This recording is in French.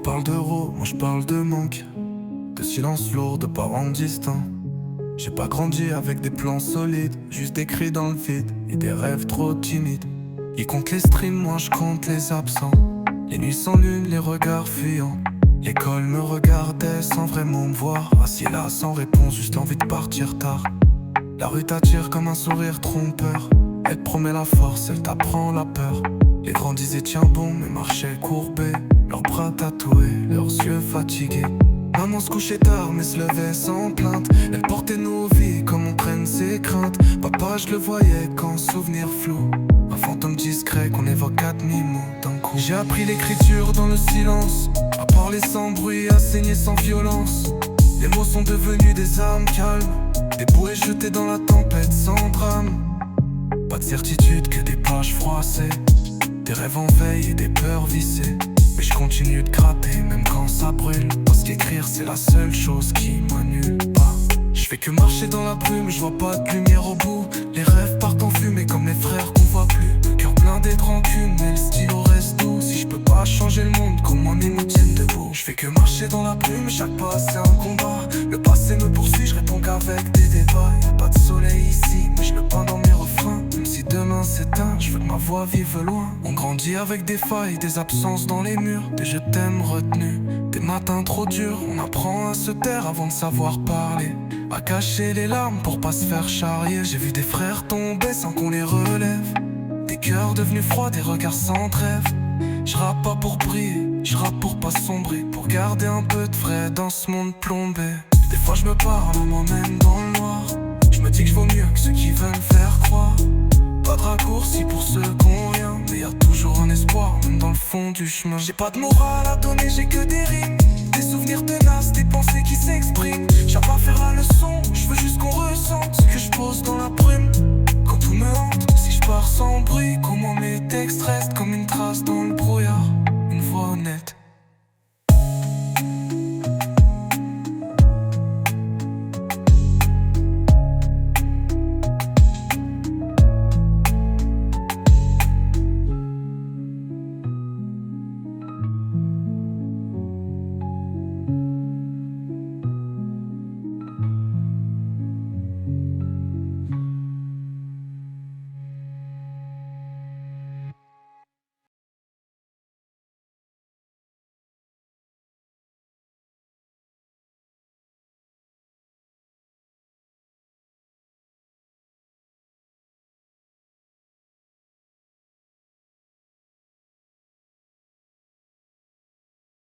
parlent d'euros, moi je parle de manque, de silence lourd, de parents distincts. J'ai pas grandi avec des plans solides, juste des cris dans le vide et des rêves trop timides. Ils comptent les streams, moi je compte les absents. Les nuits sans lune, les regards fuyants. L'école me regardait sans vraiment me voir, assis là sans réponse, juste envie de partir tard. La rue t'attire comme un sourire trompeur. Elle te promet la force, elle t'apprend la peur. Les grands disaient tiens bon, mais marchaient courbés, leurs bras tatoués, leurs yeux fatigués. Maman se couchait tard mais se levait sans plainte. Elle portait nos vies comme on traîne ses craintes. Papa je le voyais qu'en souvenir flou, un fantôme discret qu'on évoque à demi-mot d'un coup. J'ai appris l'écriture dans le silence, à parler sans bruit, à saigner sans violence. Les mots sont devenus des âmes calmes, des bouées jetées dans la tempête sans drame. Pas de certitude que des pages froissées, des rêves en veille et des peurs vissées. Mais je continue de gratter même quand ça brûle, parce qu'écrire c'est la seule chose qui m'annule pas. Je fais que marcher dans la brume, je vois pas de lumière au bout. Les rêves partent en fumée comme les frères qu'on voit plus. Le cœur blindé de rancune mais le stylo reste doux. Si je peux pas changer le monde, comment ils nous tiennent debout. Je fais que marcher dans la brume, chaque pas c'est un combat. Le passé me poursuit, je réponds qu'avec des débats. Y'a pas de soleil ici, mais je le peins dans mes refrains. Même si demain s'éteint, je veux que ma voix vive loin. On grandit avec des failles, des absences dans les murs, des je t'aime retenus, des matins trop durs. On apprend à se taire avant de savoir parler, à cacher les larmes pour pas se faire charrier. J'ai vu des frères tomber sans qu'on les relève, des cœurs devenus froids, des regards sans trêve. Je rappe pas pour briller, je rappe pour pas sombrer, pour garder un peu de vrai dans ce monde plombé. Des fois je me parle, on m'emmène dans le noir. Je me dis que je vaux mieux que ceux qui veulent faire croire. Pas de raccourci pour ceux qu'on rien, mais y a toujours un espoir, même dans le fond du chemin. J'ai pas de morale à donner, j'ai que des rimes, des souvenirs tenaces, des pensées qui s'expriment. J'ai pas faire la leçon, je veux juste qu'on ressente ce que je pose dans la brume. Quand tout me hante, si je pars sans bruit, comment mes textes restent comme